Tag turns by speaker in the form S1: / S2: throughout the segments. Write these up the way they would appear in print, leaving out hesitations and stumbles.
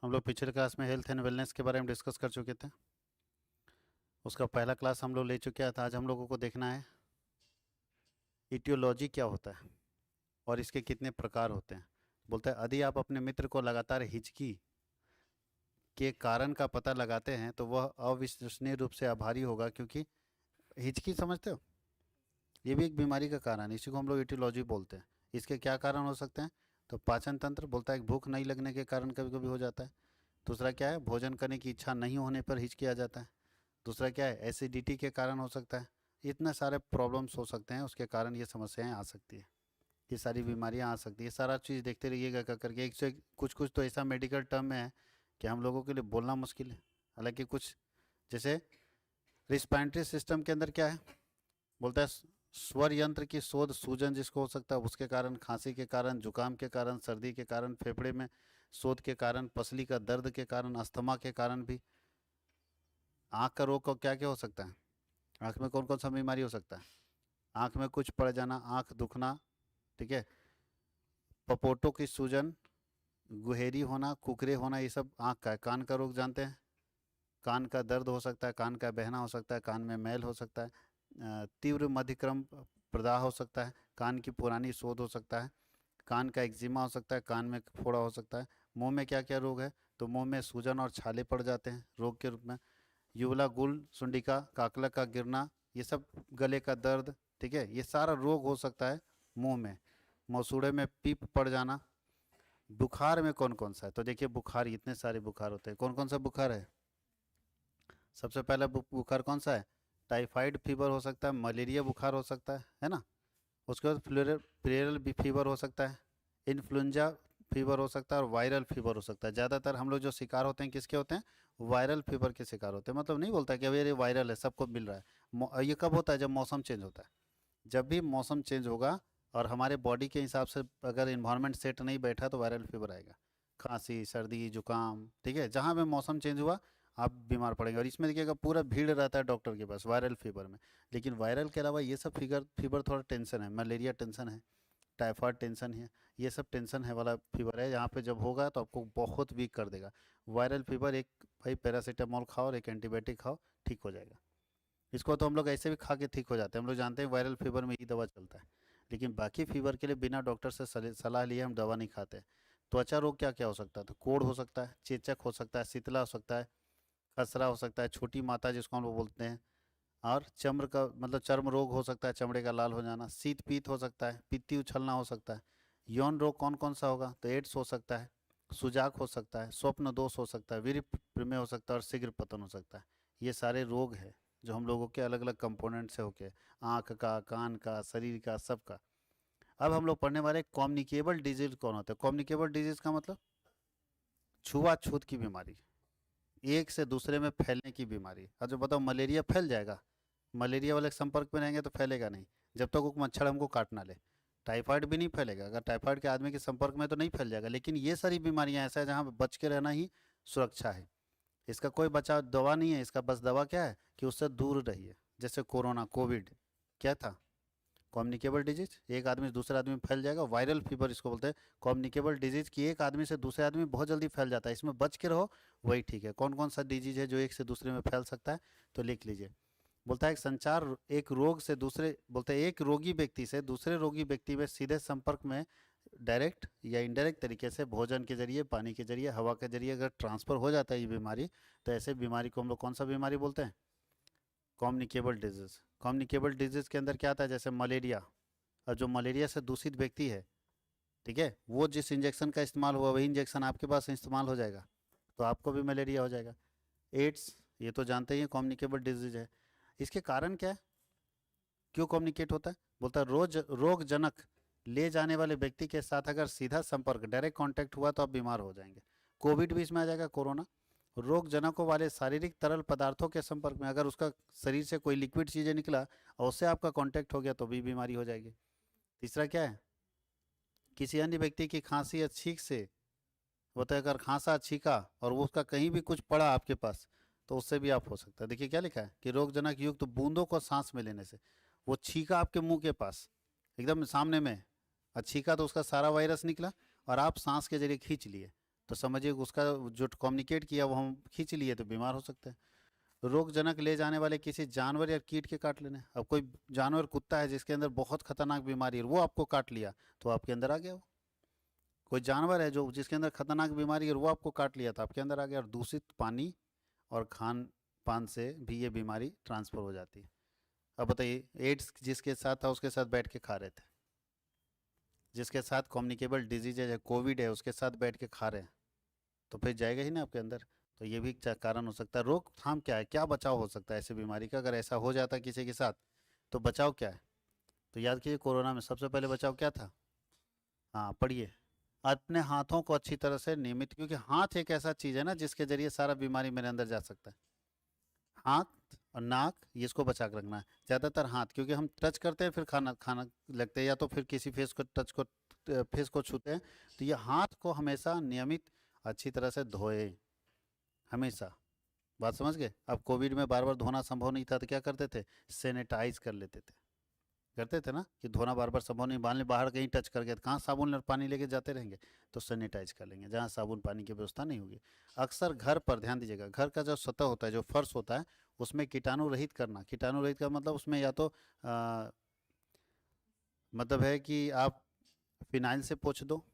S1: हम लोग पिछले क्लास में हेल्थ एंड वेलनेस के बारे में डिस्कस कर चुके थे। उसका पहला क्लास हम लोग ले चुके हैं। आज हम लोगों को देखना है इटियोलॉजी क्या होता है और इसके कितने प्रकार होते हैं। बोलता है यदि आप अपने मित्र को लगातार हिचकी के कारण का पता लगाते हैं तो वह अविश्वसनीय रूप से आभारी होगा, क्योंकि हिचकी समझते हो, ये भी एक बीमारी का कारण है। इसी को हम लोग इटियोलॉजी बोलते हैं। इसके क्या कारण हो सकते हैं? तो पाचन तंत्र, बोलता है भूख नहीं लगने के कारण कभी कभी हो जाता है। दूसरा क्या है? भोजन करने की इच्छा नहीं होने पर हिचकी आ जाता है। दूसरा क्या है? एसिडिटी के कारण हो सकता है। इतने सारे प्रॉब्लम्स हो सकते हैं, उसके कारण ये समस्याएं आ सकती है, ये सारी बीमारियां आ सकती है। सारा चीज़ देखते रहिएगा करके। एक से कुछ कुछ तो ऐसा मेडिकल टर्म है कि हम लोगों के लिए बोलना मुश्किल है। हालांकि कुछ जैसे रिस्पायरेटरी सिस्टम के अंदर क्या है, बोलता है स्वर यंत्र की शोध, सूजन जिसको हो सकता है उसके कारण, खांसी के कारण, जुकाम के कारण, सर्दी के कारण, फेफड़े में शोध के कारण, पसली का दर्द के कारण, अस्थमा के कारण भी। आँख का रोग को क्या क्या हो सकता है? आँख में कौन कौन सा बीमारी हो सकता है? आँख में कुछ पड़ जाना, आँख दुखना, ठीक है, पपोटों की सूजन, गुहेरी होना, कुकरे होना, ये सब आँख का है। कान का रोग जानते हैं, कान का दर्द हो सकता है, कान का बहना हो सकता है, कान में मैल हो सकता है, तीव्र मध्यक्रम प्रदाह हो सकता है, कान की पुरानी शोध हो सकता है, कान का एक्जिमा हो सकता है, कान में फोड़ा हो सकता है। मुंह में क्या क्या रोग है? तो मुंह में सूजन और छाले पड़ जाते हैं रोग के रूप में। युवला गुल सुंडिका, काकला का गिरना, ये सब, गले का दर्द, ठीक है, ये सारा रोग हो सकता है मुंह में। मसूड़े में पीप पड़ जाना। बुखार में कौन कौन सा है? तो देखिए बुखार, इतने सारे बुखार होते हैं। कौन कौन सा बुखार है? सबसे पहला बुखार कौन सा है? टाइफाइड फीवर हो सकता है, मलेरिया बुखार हो सकता है ना। उसके बाद प्लेरल फीवर हो सकता है, इन्फ्लुएंजा फीवर हो सकता है, और वायरल फीवर हो सकता है। ज़्यादातर हम लोग जो शिकार होते हैं किसके होते हैं? वायरल फीवर के शिकार होते हैं। मतलब नहीं बोलता कि अभी ये वायरल है, सबको मिल रहा है। ये कब होता है? जब मौसम चेंज होता है। जब भी मौसम चेंज होगा और हमारे बॉडी के हिसाब से अगर इन्वायरमेंट सेट नहीं बैठा तो वायरल फीवर आएगा। खांसी, सर्दी, जुकाम, ठीक है, जहाँ भी मौसम चेंज हुआ आप बीमार पड़ेंगे। और इसमें देखिएगा पूरा भीड़ रहता है डॉक्टर के पास वायरल फीवर में। लेकिन वायरल के अलावा ये सब फीवर थोड़ा टेंशन है। मलेरिया टेंशन है, टाइफाइड टेंशन है, ये सब टेंशन है वाला फीवर है। यहाँ पे जब होगा तो आपको बहुत वीक कर देगा। वायरल फीवर एक, भाई पैरासीटामोल खाओ और एक एंटीबायोटिक खाओ, ठीक हो जाएगा। इसको तो हम लोग ऐसे भी खा के ठीक हो जाते हैं। हम लोग जानते हैं वायरल फीवर में ये दवा चलता है। लेकिन बाकी फीवर के लिए बिना डॉक्टर से सलाह लिए हम दवा नहीं खाते। त्वचा रोग क्या क्या हो सकता है? तो कोढ़ हो सकता है, चेचक हो सकता है, शीतला हो सकता है, खसरा हो सकता है, छोटी माता जिसको हम लोग बोलते हैं, और चर्म का मतलब चर्म रोग हो सकता है, चमड़े का लाल हो जाना, शीत पीत हो सकता है, पित्ती उछलना हो सकता है। यौन रोग कौन कौन सा होगा? तो एड्स हो सकता है, सुजाक हो सकता है, स्वप्न दोष हो सकता है, वीर्य प्रमेय हो सकता है, और शीघ्र पतन हो सकता है। ये सारे रोग है जो हम लोगों के अलग अलग कंपोनेंट से होके, आँख का, कान का, शरीर का, सबका। अब हम लोग पढ़ने वाले कम्युनिकेबल डिजीज कौन होता है? कम्युनिकेबल डिजीज का मतलब छुआछूत की बीमारी, एक से दूसरे में फैलने की बीमारी। अब जो बताओ, मलेरिया फैल जाएगा? मलेरिया वाले के संपर्क में रहेंगे तो फैलेगा नहीं, जब तक वो मच्छर हमको काट ना ले। टाइफाइड भी नहीं फैलेगा, अगर टाइफाइड के आदमी के संपर्क में तो नहीं फैल जाएगा। लेकिन ये सारी बीमारियां ऐसा है जहाँ बच के रहना ही सुरक्षा है। इसका कोई बचाव दवा नहीं है। इसका बस दवा क्या है कि उससे दूर रहिए। जैसे कोरोना, कोविड क्या था? कम्युनिकेबल डिजीज, एक आदमी से दूसरे आदमी में फैल जाएगा। वायरल फीवर इसको बोलते हैं, कम्युनिकेबल डिजीज की एक आदमी से दूसरे आदमी में बहुत जल्दी फैल जाता है। इसमें बच के रहो, वही ठीक है। कौन कौन सा डिजीज है जो एक से दूसरे में फैल सकता है? तो लिख लीजिए। बोलता है एक संचार, एक रोग से दूसरे, बोलते हैं एक रोगी व्यक्ति से दूसरे रोगी व्यक्ति में सीधे संपर्क में डायरेक्ट या इनडायरेक्ट तरीके से, भोजन के जरिए, पानी के जरिए, हवा के जरिए अगर ट्रांसफर हो जाता है ये बीमारी, तो ऐसे बीमारी को हम लोग कौन सा बीमारी बोलते हैं? Communicable disease. कम्युनिकेबल डिजीज के अंदर क्या आता है? जैसे मलेरिया, और जो मलेरिया से दूषित व्यक्ति है, ठीक है, वो जिस इंजेक्शन का इस्तेमाल हुआ वही इंजेक्शन आपके पास इस्तेमाल हो जाएगा, तो आपको भी मलेरिया हो जाएगा। एड्स, ये तो जानते ही हैं कम्युनिकेबल डिजीज है। इसके कारण क्या है? क्यों कम्युनिकेट होता है? बोलता है रोज रोगजनक ले जाने वाले व्यक्ति के साथ अगर सीधा संपर्क, डायरेक्ट कांटेक्ट हुआ तो आप बीमार हो जाएंगे। कोविड भी इसमें आ जाएगा, कोरोना। रोगजनकों वाले शारीरिक तरल पदार्थों के संपर्क में, अगर उसका शरीर से कोई लिक्विड चीज़ें निकला और उससे आपका कांटेक्ट हो गया तो भी बीमारी हो जाएगी। तीसरा क्या है? किसी अन्य व्यक्ति की खांसी या छींक से, होता है अगर खांसा, छींका और वो उसका कहीं भी कुछ पड़ा आपके पास तो उससे भी आप हो सकता है। देखिए क्या लिखा है कि रोगजनक युक्त तो बूंदों को सांस में लेने से, वो छींका आपके मुंह के पास एकदम सामने में, और छींका तो उसका सारा वायरस निकला और आप सांस के जरिए खींच लिए, तो समझिए उसका जो कम्युनिकेट किया वो हम खींच लिए तो बीमार हो सकते हैं। रोगजनक ले जाने वाले किसी जानवर या कीट के काट लेने, अब कोई जानवर कुत्ता है जिसके अंदर बहुत खतरनाक बीमारी है, वो आपको काट लिया तो आपके अंदर आ गया वो। कोई जानवर है जो जिसके अंदर खतरनाक बीमारी है और वो आपको काट लिया तो आपके अंदर आ गया। और दूषित पानी और खान पान से भी ये बीमारी ट्रांसफर हो जाती है। अब बताइए, एड्स जिसके साथ था उसके साथ बैठ के खा रहे थे, जिसके साथ कम्युनिकेबल डिजीज है कोविड है उसके साथ बैठ के खा रहे हैं, तो फिर जाएगा ही ना आपके अंदर। तो ये भी कारण हो सकता है। रोकथाम क्या है, क्या बचाव हो सकता है ऐसे बीमारी का, अगर ऐसा हो जाता है किसी के साथ तो बचाव क्या है? तो याद कीजिए, कोरोना में सबसे पहले बचाव क्या था? हाँ पढ़िए। अपने हाथों को अच्छी तरह से नियमित, क्योंकि हाथ एक ऐसा चीज है ना जिसके जरिए सारा बीमारी मेरे अंदर जा सकता है। हाथ और नाक ये इसको बचा के रखना है, ज़्यादातर हाथ, क्योंकि हम टच करते हैं फिर खाना खाना लगते हैं या तो फिर किसी फेस को टच को फेस को छूते हैं। तो ये हाथ को हमेशा नियमित अच्छी तरह से धोए हमेशा। बात समझ गए? अब कोविड में बार बार धोना संभव नहीं था तो क्या करते थे, सैनिटाइज कर लेते थे। करते थे ना कि धोना बार बार संभव नहीं, मान ली बाहर कहीं टच कर गए तो कहाँ साबुन और पानी लेके जाते रहेंगे, तो सैनिटाइज कर लेंगे जहाँ साबुन पानी की व्यवस्था नहीं होगी। अक्सर घर पर ध्यान दीजिएगा, घर का जो सतह होता है जो फर्श होता है उसमें कीटाणु रहित करना। कीटाणु रहित का मतलब उसमें या तो मतलब है कि आप फिनाइल से पोंछ दो,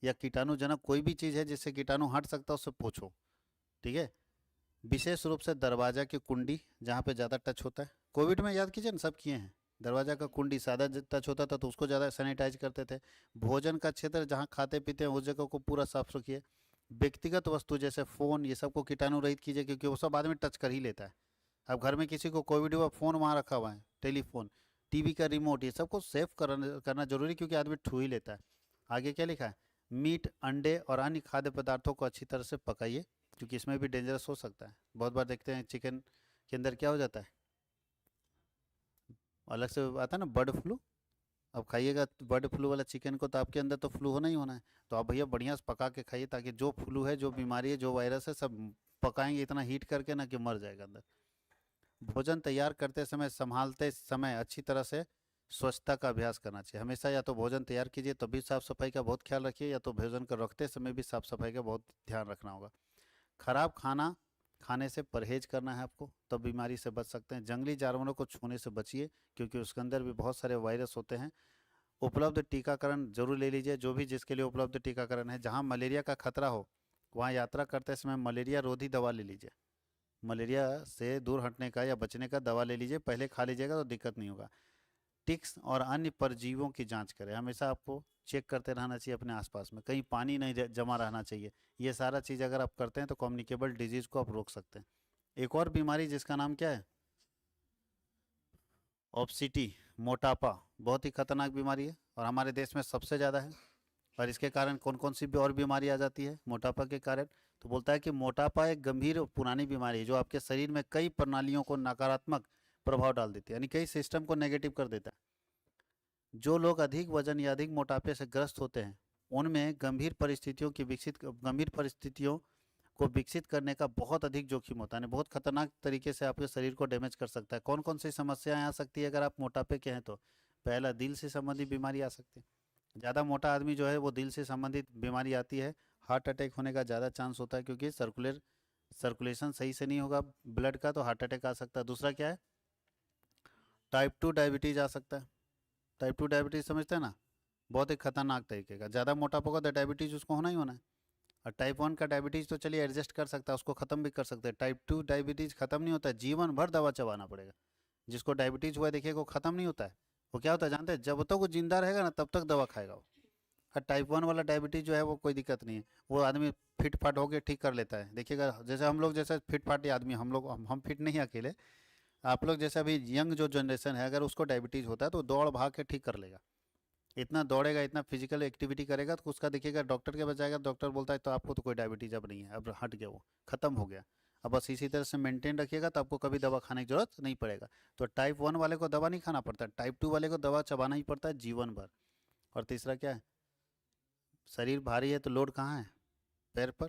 S1: या कीटाणुजनक कोई भी चीज़ है जिससे कीटाणु हट सकता है उससे पोंछो। ठीक है। विशेष रूप से दरवाजा की कुंडी जहाँ पे ज़्यादा टच होता है, कोविड में याद कीजिए ना सब किए हैं। दरवाजा का कुंडी सादा टच होता था तो उसको ज़्यादा सैनिटाइज करते थे। भोजन का क्षेत्र जहाँ खाते पीते हैं उस जगह को पूरा साफ रखिए। व्यक्तिगत वस्तु जैसे फ़ोन ये सबको कीटाणु रहित कीजिए, क्योंकि वो सब आदमी टच कर ही लेता है। अब घर में किसी को कोविड हुआ, फ़ोन वहाँ रखा हुआ है, टेलीफोन, टीवी का रिमोट, ये सबको सेव करना जरूरी, क्योंकि आदमी छू ही लेता है। आगे क्या लिखा है, मीट अंडे और अन्य खाद्य पदार्थों को अच्छी तरह से पकाइए, क्योंकि इसमें भी डेंजरस हो सकता है। बहुत बार देखते हैं चिकन के अंदर क्या हो जाता है, अलग से आता है ना बर्ड फ्लू। अब खाइएगा बर्ड फ्लू वाला चिकन को तो आपके अंदर तो फ्लू होना ही होना है। तो आप भैया बढ़िया से पका के खाइए, ताकि जो फ्लू है जो बीमारी है जो वायरस है सब पकाएंगे इतना हीट करके ना कि मर जाएगा अंदर। भोजन तैयार करते समय संभालते समय अच्छी तरह से स्वच्छता का अभ्यास करना चाहिए हमेशा। या तो भोजन तैयार कीजिए तब भी साफ सफाई का बहुत ख्याल रखिए, या तो भोजन को रखते समय भी साफ सफाई का बहुत ध्यान रखना होगा। खराब खाना खाने से परहेज करना है आपको, तब बीमारी से बच सकते हैं। जंगली जानवरों को छूने से बचिए, क्योंकि उसके अंदर भी बहुत सारे वायरस होते हैं। उपलब्ध टीकाकरण जरूर ले लीजिए, जो भी जिसके लिए उपलब्ध टीकाकरण है। जहाँ मलेरिया का खतरा हो वहाँ यात्रा करते समय मलेरिया रोधी दवा ले लीजिए। मलेरिया से दूर हटने का या बचने का दवा ले लीजिए, पहले खा लीजिएगा तो दिक्कत नहीं होगा। टिक्स और अन्य परजीवियों की जांच करें, हमेशा आपको चेक करते रहना चाहिए अपने आसपास में, कहीं पानी नहीं जमा रहना चाहिए। ये सारा चीज़ अगर आप करते हैं तो कम्युनिकेबल डिजीज़ को आप रोक सकते हैं। एक और बीमारी जिसका नाम क्या है, ओबसिटी, मोटापा, बहुत ही खतरनाक बीमारी है और हमारे देश में सबसे ज़्यादा है। और इसके कारण कौन कौन सी भी और बीमारी आ जाती है मोटापा के कारण? तो बोलता है कि मोटापा एक गंभीर और पुरानी बीमारी है जो आपके शरीर में कई प्रणालियों को नकारात्मक प्रभाव डाल देती है, यानी कई सिस्टम को नेगेटिव कर देता है। जो लोग अधिक वजन या अधिक मोटापे से ग्रस्त होते हैं उनमें गंभीर परिस्थितियों को विकसित करने का बहुत अधिक जोखिम होता है, बहुत खतरनाक तरीके से आपके शरीर को डैमेज कर सकता है। कौन कौन सी समस्याएं आ सकती है अगर आप मोटापे के हैं? तो पहला, दिल से संबंधित बीमारी आ सकती है। ज़्यादा मोटा आदमी जो है वो दिल से संबंधित बीमारी आती है। हार्ट अटैक होने का ज़्यादा चांस होता है, क्योंकि सर्कुलेशन सही से नहीं होगा ब्लड का, तो हार्ट अटैक आ सकता है। दूसरा क्या है, टाइप 2 डायबिटीज़ आ सकता है। टाइप 2 डायबिटीज़ समझते हैं ना, बहुत ही खतरनाक तरीके का। ज़्यादा मोटापा होगा तो डायबिटीज़ उसको होना ही होना है। और टाइप 1 का डायबिटीज़ तो चलिए एडजस्ट कर सकता है, उसको ख़त्म भी कर सकते हैं। टाइप 2 डायबिटीज़ ख़त्म नहीं होता है, जीवन भर दवा चबाना पड़ेगा। जिसको डायबिटीज़ हुआ है देखिए, वो ख़त्म नहीं होता है। वो क्या होता है जानते हैं, जब तक वो जिंदा रहेगा ना तब तक दवा खाएगा वो। और टाइप 1 वाला डायबिटीज़ जो है वो कोई दिक्कत नहीं है, वो आदमी फिट फाट होकर ठीक कर लेता है। देखिएगा जैसे हम लोग जैसे फिट फाट आदमी, हम लोग हम फिट नहीं अकेले, आप लोग जैसे अभी यंग जो जनरेशन है, अगर उसको डायबिटीज़ होता है तो दौड़ भाग के ठीक कर लेगा। इतना दौड़ेगा, इतना फिजिकल एक्टिविटी करेगा, तो उसका देखिएगा डॉक्टर के पास जाएगा, डॉक्टर बोलता है तो आपको तो कोई डायबिटीज़ अब नहीं है, अब हट गया, वो ख़त्म हो गया। अब बस इसी तरह से मेंटेन रखिएगा तो आपको कभी दवा खाने की जरूरत नहीं पड़ेगा। तो टाइप 1 वाले को दवा नहीं खाना पड़ता, टाइप 2 वाले को दवा चबाना ही पड़ता है जीवन भर। और तीसरा क्या है, शरीर भारी है तो लोड कहाँ है, पैर पर।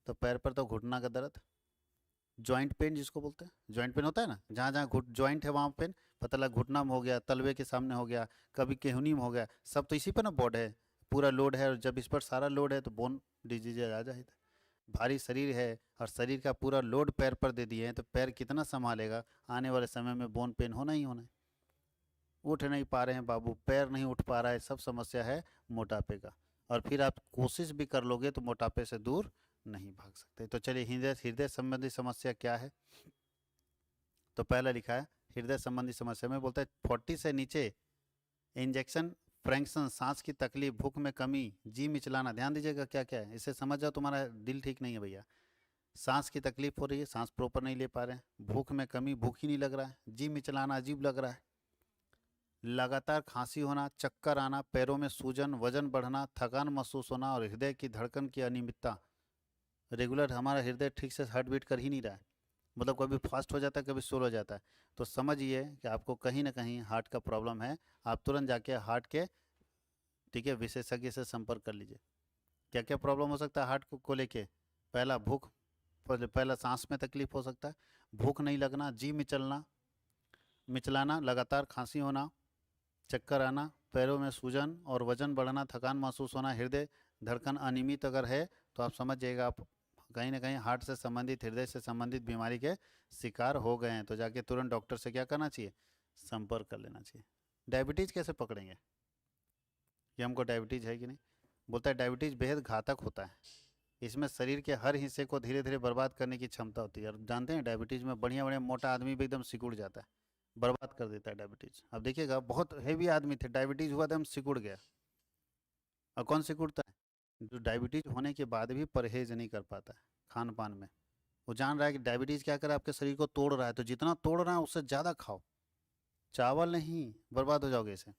S1: तो पैर पर तो घुटना का दर्द, जॉइंट पेन जिसको बोलते हैं, जॉइंट पेन होता है ना, जहाँ जहाँ घुट जॉइंट है वहाँ पेन, पता लगा घुटना में हो गया, तलवे के सामने हो गया, कभी केहनी में हो गया, सब तो इसी पर ना बोर्ड है, पूरा लोड है। और जब इस पर सारा लोड है तो बोन डिजीज आ जाए। भारी शरीर है और शरीर का पूरा लोड पैर पर दे दिए हैं तो पैर कितना संभालेगा, आने वाले समय में बोन पेन होना ही होना है। उठ नहीं पा रहे हैं बाबू, पैर नहीं उठ पा रहा है, सब समस्या है मोटापे का। और फिर आप कोशिश भी कर लोगे तो मोटापे से दूर नहीं भाग सकते। तो चलिए, हृदय हृदय संबंधी समस्या क्या है। तो पहला लिखा है हृदय संबंधी समस्या में बोलता है 40 से नीचे इंजेक्शन फ्रैक्शन, सांस की तकलीफ, भूख में कमी, जी मिचलाना। ध्यान दीजिएगा क्या क्या है, इसे समझ जाओ, तुम्हारा दिल ठीक नहीं है भैया। सांस की तकलीफ हो रही है, सांस प्रॉपर नहीं ले पा रहे हैं, भूख में कमी, भूख ही नहीं लग रहा है, जी मिचलाना अजीब लग रहा है, लगातार खांसी होना, चक्कर आना, पैरों में सूजन, वजन बढ़ना, थकान महसूस होना और हृदय की धड़कन की अनियमितता। रेगुलर हमारा हृदय ठीक से हार्ट बीट कर ही नहीं रहा है, मतलब कभी फास्ट हो जाता है, कभी स्लो हो जाता है। तो समझिए कि आपको कहीं ना कहीं हार्ट का प्रॉब्लम है। आप तुरंत जाके हार्ट के, ठीक है, विशेषज्ञ से संपर्क कर लीजिए। क्या क्या प्रॉब्लम हो सकता है हार्ट को लेके। पहला भूख, पहला सांस में तकलीफ हो सकता है, भूख नहीं लगना, जी मिचलना मिचलाना, लगातार खांसी होना, चक्कर आना, पैरों में सूजन और वजन बढ़ना, थकान महसूस होना, हृदय धड़कन अनियमित अगर है तो आप समझ जाइएगा आप कहीं ना कहीं हार्ट से संबंधित, हृदय से संबंधित बीमारी के शिकार हो गए हैं। तो जाके तुरंत डॉक्टर से क्या करना चाहिए, संपर्क कर लेना चाहिए। डायबिटीज़ कैसे पकड़ेंगे कि हमको डायबिटीज़ है कि नहीं। बोलता है डायबिटीज़ बेहद घातक होता है, इसमें शरीर के हर हिस्से को धीरे धीरे बर्बाद करने की क्षमता होती है। और जानते हैं डायबिटीज़ में बढ़िया बढ़िया मोटा आदमी भी एकदम सिकुड़ जाता है, बर्बाद कर देता है डायबिटीज़। अब देखिएगा बहुत हेवी आदमी थे, डायबिटीज़ हुआ था, हम सिकुड़ गया। और कौन सिकुड़ता है, जो डायबिटीज़ होने के बाद भी परहेज नहीं कर पाता है खान पान में। वो जान रहा है कि डायबिटीज़ क्या कर रहा है, आपके शरीर को तोड़ रहा है, तो जितना तोड़ रहा है उससे ज़्यादा खाओ, चावल नहीं, बर्बाद हो जाओगे इसे।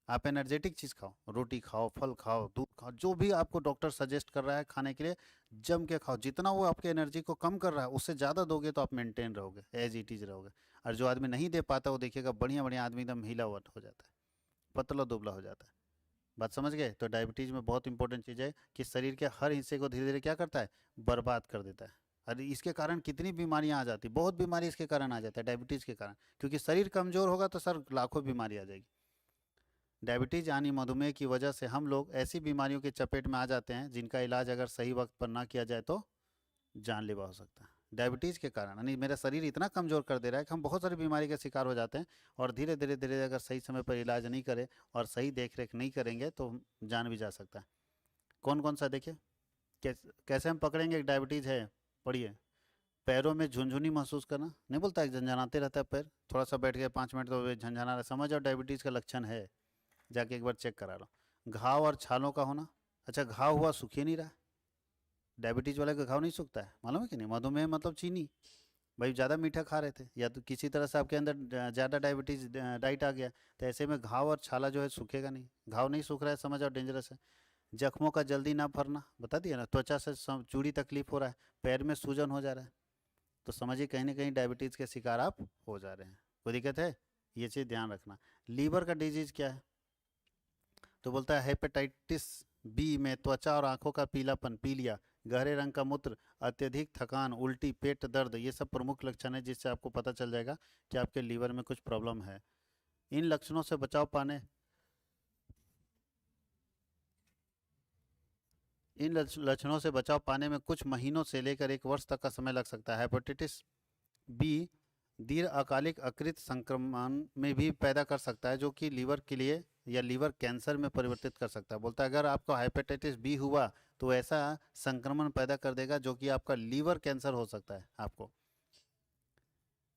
S1: आप एनर्जेटिक चीज़ खाओ, रोटी खाओ, फल खाओ, दूध खाओ, जो भी आपको डॉक्टर सजेस्ट कर रहा है खाने के लिए, जम के खाओ। जितना वो आपके एनर्जी को कम कर रहा है उससे ज़्यादा दोगे तो आप मेंटेन रहोगे, एज इट इज़ रहोगे। और जो आदमी नहीं दे पाता वो देखिएगा बढ़िया बढ़िया आदमी एकदम हिला हुआ हो जाता है, पतला दुबला हो जाता है। बात समझ गए। तो डायबिटीज़ में बहुत इंपॉर्टेंट चीज़ है कि शरीर के हर हिस्से को धीरे धीरे क्या करता है, बर्बाद कर देता है। और इसके कारण कितनी बीमारियां आ जाती, बहुत बीमारी इसके कारण आ जाता है, डायबिटीज़ के कारण। क्योंकि शरीर कमज़ोर होगा तो सर लाखों बीमारी आ जाएगी। डायबिटीज़ यानी मधुमेह की वजह से हम लोग ऐसी बीमारियों के चपेट में आ जाते हैं जिनका इलाज अगर सही वक्त पर ना किया जाए तो जानलेवा हो सकता है। डायबिटीज़ के कारण यानी मेरा शरीर इतना कमज़ोर कर दे रहा है कि हम बहुत सारी बीमारी का शिकार हो जाते हैं। और धीरे धीरे धीरे अगर सही समय पर इलाज नहीं करें और सही देख रेख नहीं करेंगे तो जान भी जा सकता है। कौन कौन सा देखिए, कैसे हम पकड़ेंगे डायबिटीज़ है। पढ़िए, पैरों में झुनझुनी महसूस करना, नहीं बोलता है झंझनाते रहता है पैर, थोड़ा सा बैठ गए 5 मिनट तो झंझना रहा है, समझ आओ डायबिटीज़ का लक्षण है, जाके एक बार चेक करा लो। घाव और छालों का होना, अच्छा घाव हुआ सूख ही नहीं रहा, डायबिटीज़ वाले का घाव नहीं सूखता है, मालूम है कि नहीं। मधुमेह मतलब चीनी, भाई ज़्यादा मीठा खा रहे थे या तो किसी तरह से आपके अंदर ज़्यादा डायबिटीज़ डाइट आ गया, तो ऐसे में घाव और छाला जो है सूखेगा नहीं। घाव नहीं सूख रहा है, समझ आओ डेंजरस है। जख्मों का जल्दी ना भरना, बता दिया ना। त्वचा से चूड़ी तकलीफ हो रहा है, पैर में सूजन हो जा रहा है, तो समझिए कहीं ना कहीं डायबिटीज़ के शिकार आप हो जा रहे हैं। कोई दिक्कत है, ये चीज़ ध्यान रखना। लीवर का डिजीज़ क्या है, तो बोलता है हेपेटाइटिस बी में त्वचा और आंखों का पीलापन, पीलिया, गहरे रंग का मूत्र, अत्यधिक थकान, उल्टी, पेट दर्द, ये सब प्रमुख लक्षण है जिससे आपको पता चल जाएगा कि आपके लीवर में कुछ प्रॉब्लम है। इन लक्षणों से बचाव पाने, इन लक्षणों से बचाव पाने में कुछ महीनों से लेकर 1 वर्ष तक का समय लग सकता है। हेपेटाइटिस बी दीर्घ अकालिक यकृत संक्रमण में भी पैदा कर सकता है जो कि लीवर के लिए या लीवर कैंसर में परिवर्तित कर सकता है। बोलता है अगर आपको हेपेटाइटिस बी हुआ तो ऐसा संक्रमण पैदा कर देगा जो कि आपका लीवर कैंसर हो सकता है आपको।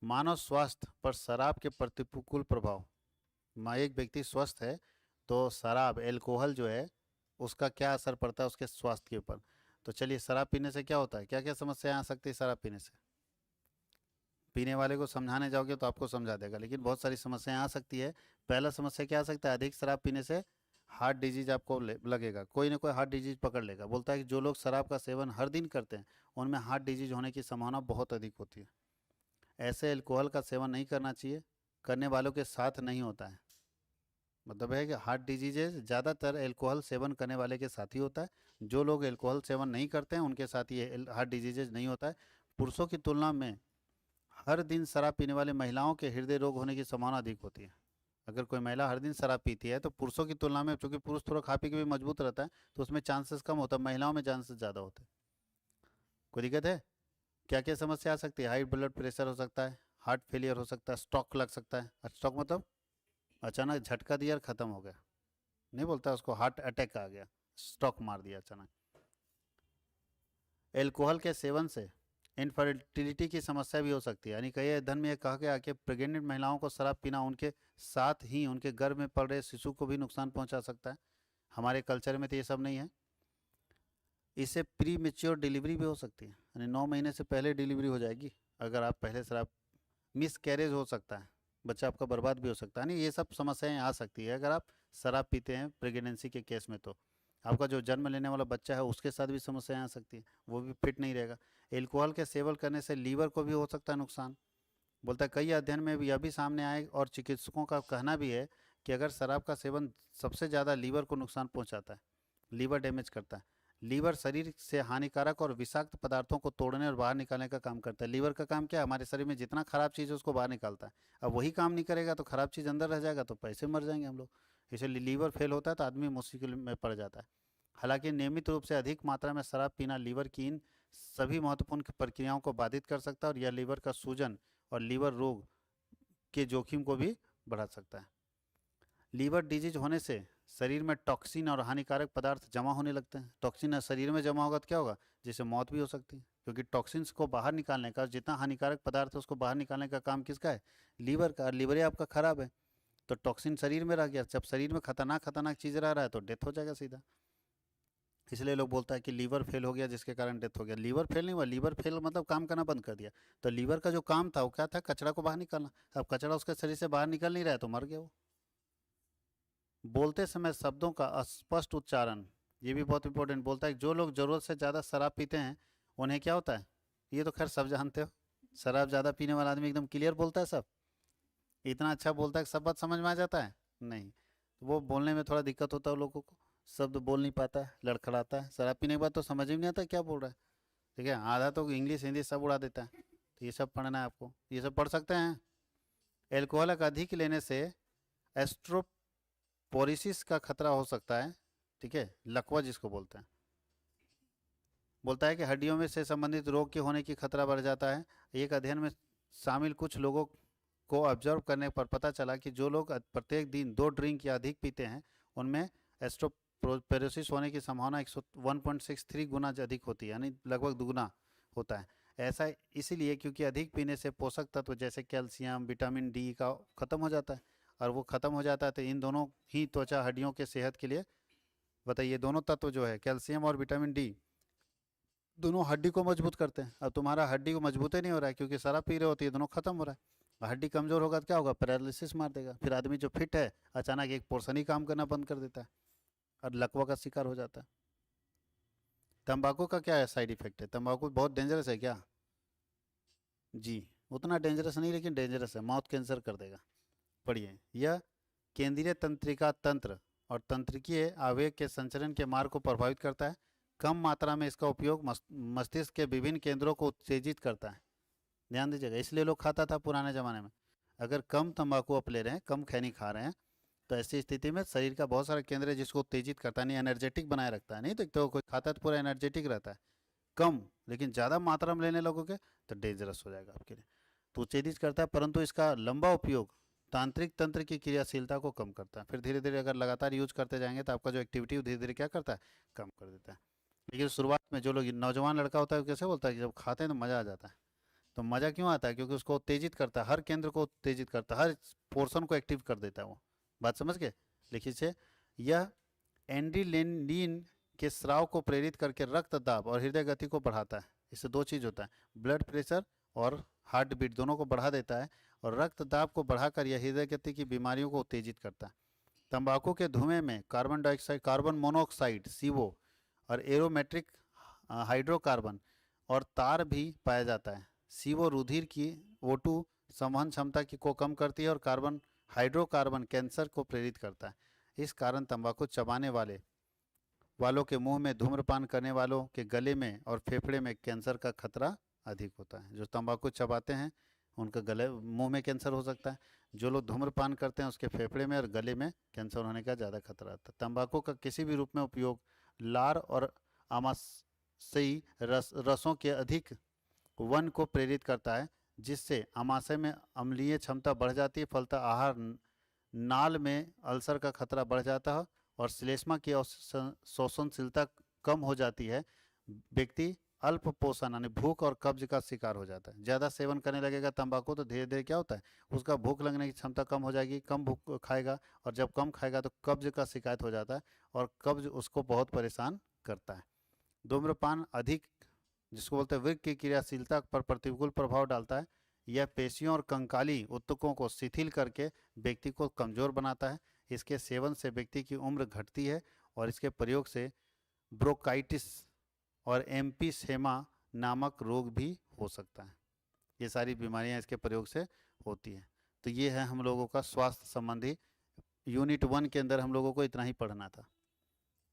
S1: मानव स्वास्थ्य पर शराब के प्रतिकूल प्रभाव, एक व्यक्ति स्वस्थ है तो शराब, एल्कोहल जो है उसका क्या असर पड़ता है उसके स्वास्थ्य के ऊपर। तो चलिए, शराब पीने से क्या होता है, क्या क्या समस्याएं आ सकती है शराब पीने से। पीने वाले को समझाने जाओगे तो आपको समझा देगा, लेकिन बहुत सारी समस्याएं आ सकती है। पहला समस्या क्या आ सकता है, अधिक शराब पीने से हार्ट डिजीज आपको लगेगा, कोई ना कोई हार्ट डिजीज पकड़ लेगा। बोलता है कि जो लोग शराब का सेवन हर दिन करते हैं उनमें हार्ट डिजीज होने की संभावना बहुत अधिक होती है। ऐसे अल्कोहल का सेवन नहीं करना चाहिए, करने वालों के साथ नहीं होता है। मतलब है कि हार्ट डिजीजेज ज़्यादातर अल्कोहल सेवन करने वाले के साथ ही होता है। जो लोग अल्कोहल सेवन नहीं करते हैं उनके साथ ये हार्ट डिजीजेज नहीं होता है। पुरुषों की तुलना में हर दिन शराब पीने वाले महिलाओं के हृदय रोग होने की संभावना अधिक होती है। अगर कोई महिला हर दिन शराब पीती है तो पुरुषों की तुलना में, चूंकि पुरुष थोड़ा खा पी के भी मजबूत रहता है तो उसमें चांसेस कम होता है, महिलाओं में चांसेस ज़्यादा होते हैं। कोई दिक्कत है? क्या क्या समस्या आ सकती है? हाई ब्लड प्रेशर हो सकता है, हार्ट फेलियर हो सकता है, स्ट्रोक लग सकता है। स्ट्रोक मतलब अचानक झटका दिया और ख़त्म हो गया, नहीं बोलता उसको, हार्ट अटैक आ गया, स्ट्रोक मार दिया अचानक। एल्कोहल के सेवन से इनफर्टिलिटी की समस्या भी हो सकती है, यानी कई अध्ययन में यह कहा गया कि प्रेग्नेंट महिलाओं को शराब पीना उनके साथ ही उनके गर्भ में पल रहे शिशु को भी नुकसान पहुंचा सकता है। हमारे कल्चर में तो ये सब नहीं है। इससे प्री मेच्योर डिलीवरी भी हो सकती है, यानी 9 महीने से पहले डिलीवरी हो जाएगी अगर आप पहले शराब। मिस कैरेज हो सकता है, बच्चा आपका बर्बाद भी हो सकता है। नहीं, ये सब समस्याएं आ सकती है अगर आप शराब पीते हैं प्रेगनेंसी के केस में। तो आपका जो जन्म लेने वाला बच्चा है उसके साथ भी समस्याएं आ सकती है, वो भी फिट नहीं रहेगा। एल्कोहल के सेवन करने से लीवर को भी हो सकता है नुकसान। बोलता है कई अध्ययन में भी यह भी सामने आए और चिकित्सकों का कहना भी है कि अगर शराब का सेवन सबसे ज़्यादा लीवर को नुकसान पहुंचाता है, लीवर डैमेज करता है। लीवर शरीर से हानिकारक और विषाक्त पदार्थों को तोड़ने और बाहर निकालने का काम करता है। लीवर का काम क्या है? हमारे शरीर में जितना खराब चीज़ है उसको बाहर निकालता है। अब वही काम नहीं करेगा तो खराब चीज़ अंदर रह जाएगा, तो पैसे मर जाएंगे हम लोग। इसलिए लीवर फेल होता है तो आदमी मुश्किल में पड़ जाता है। हालांकि नियमित रूप से अधिक मात्रा में शराब पीना लीवर की इन सभी महत्वपूर्ण प्रक्रियाओं को बाधित कर सकता है और यह लीवर का सूजन और लीवर रोग के जोखिम को भी बढ़ा सकता है। लीवर डिजीज होने से शरीर में टॉक्सिन और हानिकारक पदार्थ जमा होने लगते हैं। टॉक्सिन शरीर में जमा होगा तो क्या होगा? जिससे मौत भी हो सकती है, क्योंकि टॉक्सिन्स को बाहर निकालने का, जितना हानिकारक पदार्थ है उसको बाहर निकालने का काम किसका है? लीवर का। लीवर ही आपका खराब है तो टॉक्सिन शरीर में रह गया। जब शरीर में खतरनाक खतरनाक चीज़ रह रहा है तो डेथ हो जाएगा सीधा। इसलिए लोग बोलता है कि लीवर फेल हो गया जिसके कारण डेथ हो गया। लीवर फेल नहीं हुआ, लीवर फेल मतलब काम करना बंद कर दिया। तो लीवर का जो काम था वो क्या था? कचरा को बाहर निकालना। अब कचरा उसके शरीर से बाहर निकल नहीं रहा है तो मर गया वो। बोलते समय शब्दों का अस्पष्ट उच्चारण, ये भी बहुत इंपॉर्टेंट। बोलता है कि जो लोग ज़रूरत से ज़्यादा शराब पीते हैं उन्हें क्या होता है? ये तो खैर सब जानते हो, शराब ज़्यादा पीने वाला आदमी एकदम क्लियर बोलता है, सब इतना अच्छा बोलता है कि सब बात समझ में आ जाता है। नहीं, वो बोलने में थोड़ा दिक्कत होता है लोगों को, शब्द बोल नहीं पाता है, लड़खड़ाता है। शराब पीने के बाद तो समझ ही नहीं आता क्या बोल रहा है। ठीक है, आधा तो इंग्लिश हिंदी सब उड़ा देता है। तो ये सब पढ़ना है आपको, ये सब पढ़ सकते हैं। एल्कोहल का अधिक लेने से एस्ट्रोपोरिसिस का खतरा हो सकता है। ठीक है, लकवा जिसको बोलते हैं। बोलता है कि हड्डियों में से संबंधित रोग के होने की खतरा बढ़ जाता है। एक अध्ययन में शामिल कुछ लोगों को ऑब्जर्व करने पर पता चला कि जो लोग प्रत्येक दिन 2 ड्रिंक या अधिक पीते हैं उनमें एस्ट्रोपोरोसिस होने की संभावना 1.63 गुना अधिक होती है, यानी लगभग दुगुना होता है। ऐसा इसीलिए क्योंकि अधिक पीने से पोषक तत्व जैसे कैल्शियम, विटामिन डी का खत्म हो जाता है, और वो खत्म हो जाता है तो इन दोनों ही त्वचा हड्डियों के सेहत के लिए, बताइए, दोनों तत्व जो है कैल्शियम और विटामिन डी, दोनों हड्डी को मजबूत करते हैं। अब तुम्हारा हड्डी को मजबूत ही नहीं हो रहा है क्योंकि शराब पी रहे होती है, दोनों खत्म हो रहा है। हड्डी कमजोर होगा तो क्या होगा? पैरालिसिस मार देगा। फिर आदमी जो फिट है अचानक एक पोर्शन ही काम करना बंद कर देता है और लकवा का शिकार हो जाता है। तंबाकू का क्या है साइड इफेक्ट है? तंबाकू बहुत डेंजरस है क्या? जी, उतना डेंजरस नहीं लेकिन डेंजरस है, माउथ कैंसर कर देगा। पढ़िए, यह केंद्रीय तंत्रिका तंत्र और तंत्रिकीय आवेग के संचरण के मार्ग को प्रभावित करता है। कम मात्रा में इसका उपयोग मस्तिष्क के विभिन्न केंद्रों को उत्तेजित करता है। ध्यान दीजिएगा, इसलिए लोग खाता था पुराने ज़माने में। अगर कम तंबाकू आप ले रहे हैं, कम खैनी खा रहे हैं, तो ऐसी स्थिति में शरीर का बहुत सारा केंद्र है जिसको उत्तेजित करता है, नहीं एनर्जेटिक बनाए रखता है। नहीं तो कोई खाता है तो पूरा एनर्जेटिक रहता है। कम, लेकिन ज़्यादा मात्रा में लेने लगोगे तो डेंजरस हो जाएगा आपके लिए। तो उत्तेजित करता है, परंतु इसका लंबा उपयोग तांत्रिक तंत्र की क्रियाशीलता को कम करता है। फिर धीरे धीरे अगर लगातार यूज करते जाएंगे तो आपका जो एक्टिविटी धीरे धीरे क्या करता है? कम कर देता है। लेकिन शुरुआत में जो लोग नौजवान लड़का होता है वो कैसे बोलता है कि जब खाते हैं तो मज़ा आ जाता है। तो मज़ा क्यों आता है? क्योंकि उसको उत्तेजित करता है, हर केंद्र को उत्तेजित करता है, हर पोर्शन को एक्टिव कर देता है वो। बात समझ गए? लिखिए से, यह एंड्रेनालिन के स्राव को प्रेरित करके रक्त दाब और हृदय गति को बढ़ाता है। इससे दो चीज़ होता है, ब्लड प्रेशर और हार्ट बीट दोनों को बढ़ा देता है, और रक्त दाब को बढ़ाकर यह हृदय गति की बीमारियों को उत्तेजित करता है। तंबाकू के धुएं में carbon dioxide, carbon monoxide CO और एरोमेट्रिक हाइड्रोकार्बन और तार भी पाया जाता है। CO रुधिर की O2 संवहन क्षमता की को कम करती है और कार्बन हाइड्रोकार्बन कैंसर को प्रेरित करता है। इस कारण तंबाकू चबाने वालों के मुंह में, धूम्रपान करने वालों के गले में और फेफड़े में कैंसर का खतरा अधिक होता है। जो तंबाकू चबाते हैं उनका गले, मुंह में कैंसर हो सकता है। जो लोग धूम्रपान करते हैं उसके फेफड़े में और गले में कैंसर होने का ज़्यादा खतरा होता है। तंबाकू का किसी भी रूप में उपयोग लार और सही रसों के अधिक वन को प्रेरित करता है, जिससे आमाशय में अम्लीय क्षमता बढ़ जाती है, फलतः आहार नाल में अल्सर का खतरा बढ़ जाता है और श्लेष्मा की शोषणशीलता कम हो जाती है। व्यक्ति अल्प पोषण यानी भूख और कब्ज का शिकार हो जाता है। ज़्यादा सेवन करने लगेगा तंबाकू तो धीरे धीरे क्या होता है, उसका भूख लगने की क्षमता कम हो जाएगी, कम भूख खाएगा और जब कम खाएगा तो कब्ज का शिकायत हो जाता है और कब्ज उसको बहुत परेशान करता है। धूम्रपान अधिक, जिसको बोलते हैं वृक्क की क्रियाशीलता पर प्रतिकूल प्रभाव डालता है। यह पेशियों और कंकाली ऊतकों को शिथिल करके व्यक्ति को कमजोर बनाता है। इसके सेवन से व्यक्ति की उम्र घटती है और इसके प्रयोग से ब्रोंकाइटिस और एम्फीसेमा नामक रोग भी हो सकता है। ये सारी बीमारियां इसके प्रयोग से होती हैं। तो ये है हम लोगों का स्वास्थ्य संबंधी यूनिट 1 के अंदर हम लोगों को इतना ही पढ़ना था।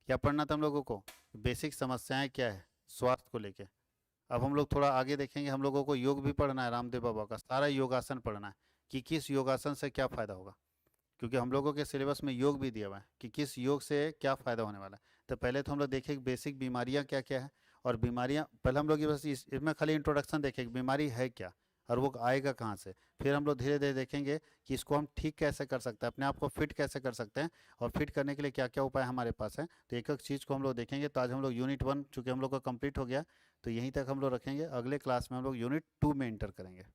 S1: क्या पढ़ना था हम लोगों को? बेसिक समस्याएं क्या है स्वास्थ्य को लेके। अब हम लोग थोड़ा आगे देखेंगे, हम लोगों को योग भी पढ़ना है, रामदेव बाबा का सारा योगासन पढ़ना है कि किस योगासन से क्या फ़ायदा होगा, क्योंकि हम लोगों के सिलेबस में योग भी दिया हुआ है कि किस योग से क्या फ़ायदा होने वाला है। तो पहले तो हम लोग देखें बेसिक बीमारियां क्या क्या है, और बीमारियां पहले हम लोग ये बस इसमें खाली इंट्रोडक्शन देखेंगे बीमारी है क्या और वो आएगा कहाँ से। फिर हम लोग धीरे धीरे देखेंगे कि इसको हम ठीक कैसे कर सकते हैं, अपने आप को फिट कैसे कर सकते हैं और फिट करने के लिए क्या क्या उपाय हमारे पास है। तो एक एक चीज़ को हम लोग देखेंगे। तो आज हम लोग यूनिट 1 चूँकि हम लोग का कंप्लीट हो गया तो यहीं तक हम लोग रखेंगे। अगले क्लास में हम लोग यूनिट 2 में इंटर करेंगे।